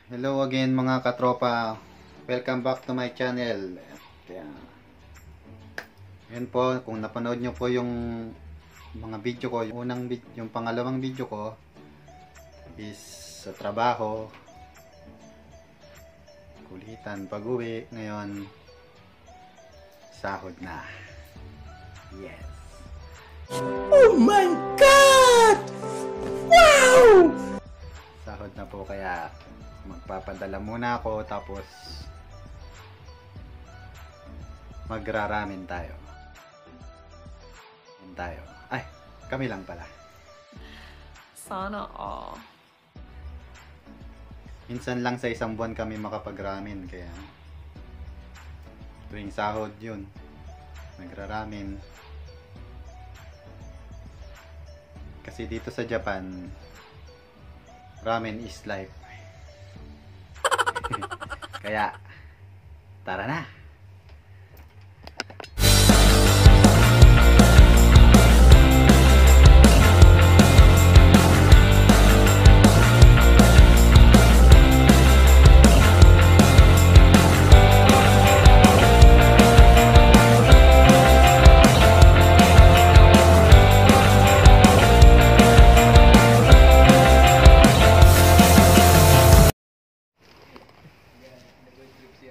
Hello again mga katropa. Welcome back to my channel. Yan po, kung napanood nyo po yung mga video ko, yung pangalawang video ko is sa trabaho, kulitan, pag-uwi. Ngayon, sahod na. Yes. Oh my God! Wow! Sahod na po, kaya magpapadala muna ako, tapos magraramen tayo. Ay, kami lang pala. Sana all. Minsan lang sa isang buwan kami makapag-ramen, kaya tuwing sahod yun, nagraramen. Kasi dito sa Japan, ramen is life. Kaya, tara na!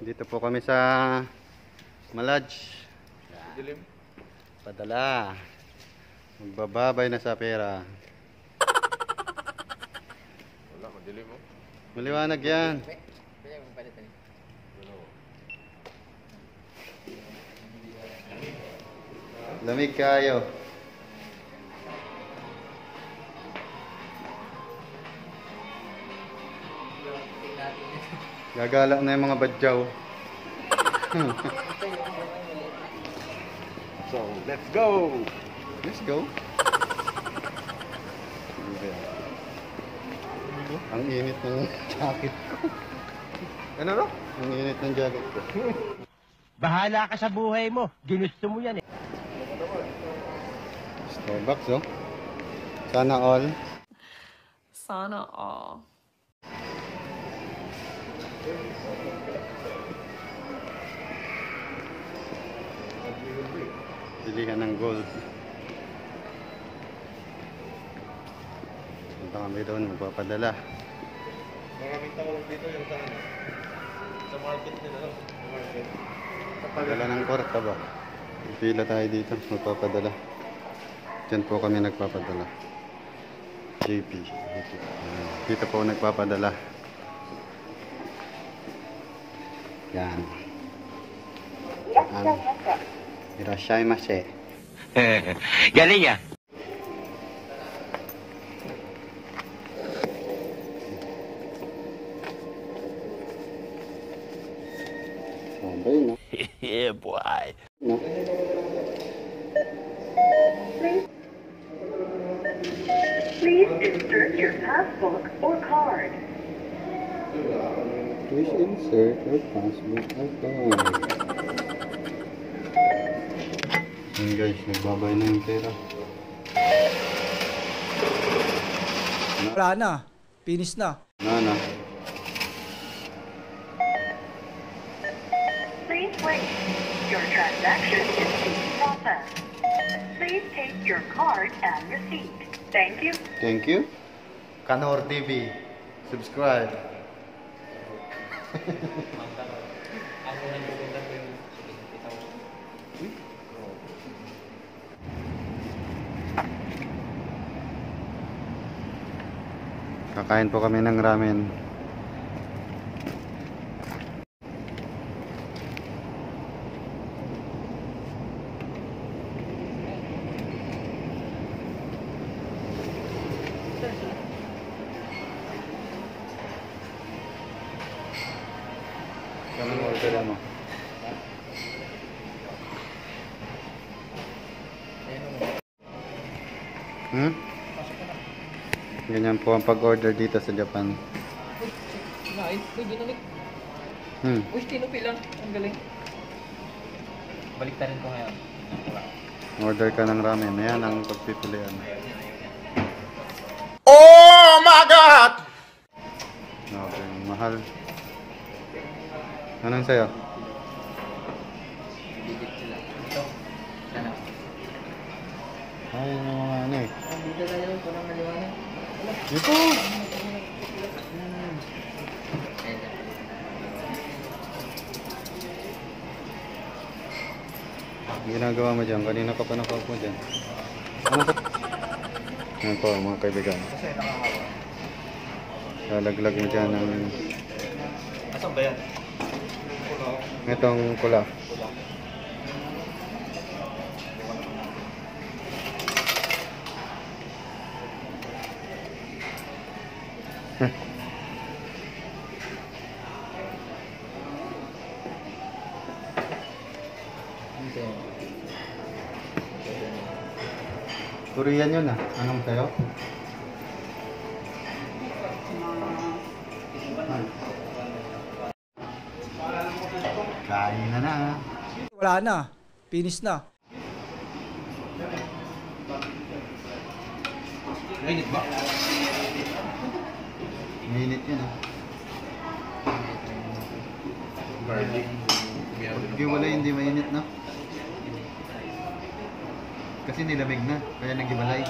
Dito po kami sa Malaj. Padala. Magbababay na sa pera. Wala, madilim mo. Maliwanag yan. Lamig kayo. Gagala na yung mga badyaw. So, let's go! Let's go. Ang init ng jacket ko. Ano no? Ang init ng jacket ko. Bahala ka sa buhay mo. Ginusto mo yan eh. Starbucks, oh. Sana all. Sana all. Pilihan ng gold. Punta kami doon, magpapadala. Maraming tawag dito yung sa ano? Sa market nila, no? Sa market. Padala ng kwarta ba? Pila tayo dito, magpapadala. Diyan po kami nagpapadala. JP. Dito po nagpapadala. Yan. Irashaimase. Galing ah. Sabay na. Yeah, boy. No? Please insert your passbook or card. Please insert your passbook or card. Yan guys, nagbabay na yung pera. Wala na. Finish na. Na. Please wait. Your transaction is being processed. Please take your card and receipt. Thank you. Thank you. Kanor TV. Subscribe. Kakain po kami ng ramen. Anong order mo? Ganyan po ang pag-order dito sa Japan. Uy, ginamit. Uy, tinupi lang. Ang galing. Balik rin ko ngayon. Order ka ng ramen. Ayan ang pagpipilian. Oh my God! Okay. mahal. Anong sa'yo? Digit sila. Ito. Sana. Ay, yung mga ano eh. Dito tayo. Parang maliwanag. Dito! Ginagawa mo dyan? Kanina ka pa nakaupo dyan. Ano po? Yan po mga kaibigan. Lalaglag mo dyan ng Asan ba yan? itong pula. Korean yun ah. Anong sa'yo? Kain na na. Wala na. Finish na. Mainit ba? Mainit yun ah. Garlic. Giwalay hindi mainit na. Kasi nilamig na, kaya nagibalay.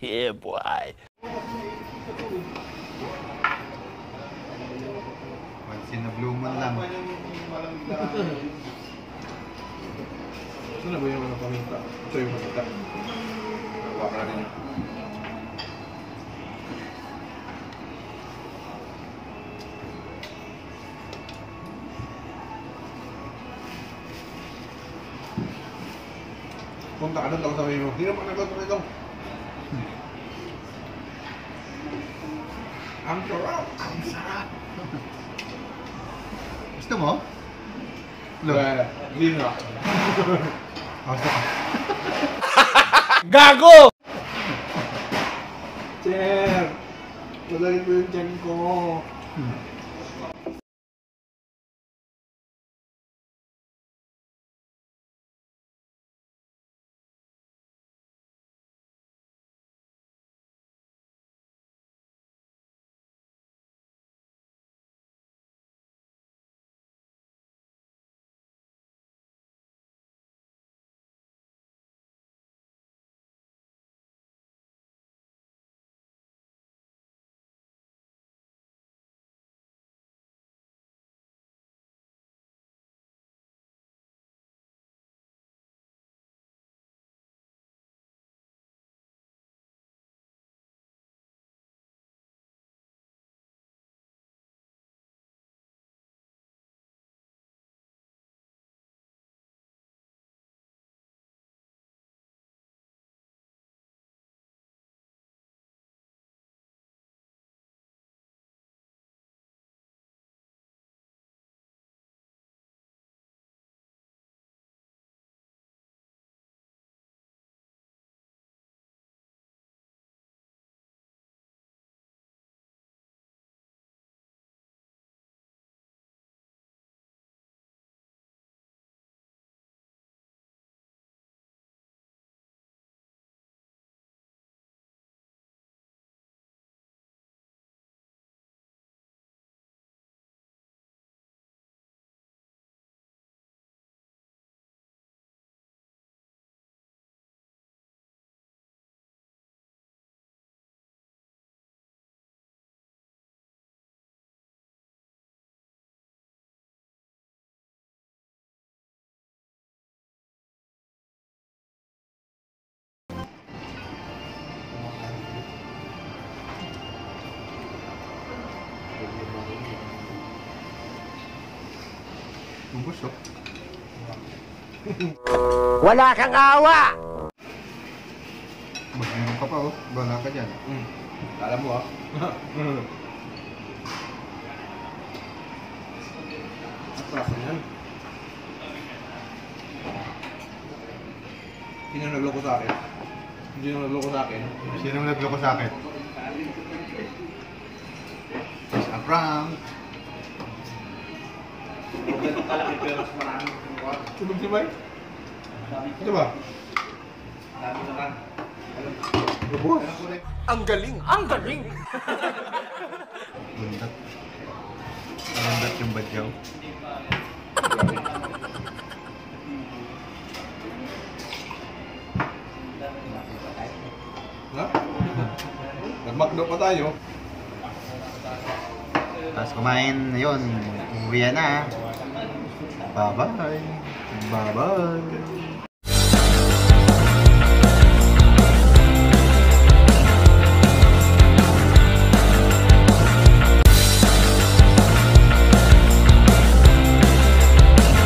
Yeah, boy. Once in a blue moon lang. Ito na ba yung mga paminta? Ito yung paminta. Nagawa ka rin. Punta ka doon, tapos sabihin mo, hindi naman nagluto ito. Ang sarap! Ang sarap! Gusto mo? Look. Hindi na. Gusto ka. Gago! Sir! Magaling mo yung tiyan ko. Ubus oh. Wala kang awa! Meron ka pa oh. Bala ka dyan. Alam mo ah. Sarap yan. Sino nagloko sa akin? Hindi nagloko sa akin. Sino nagloko sa akin? Peace out. prank. Tulog si Mike? Ito ba? Lubos. Bundat. Bundat yung badyaw. Ha? Nagmakdo pa tayo. Tapos kumain, yun, uwi na. Bye-bye. Bye-bye.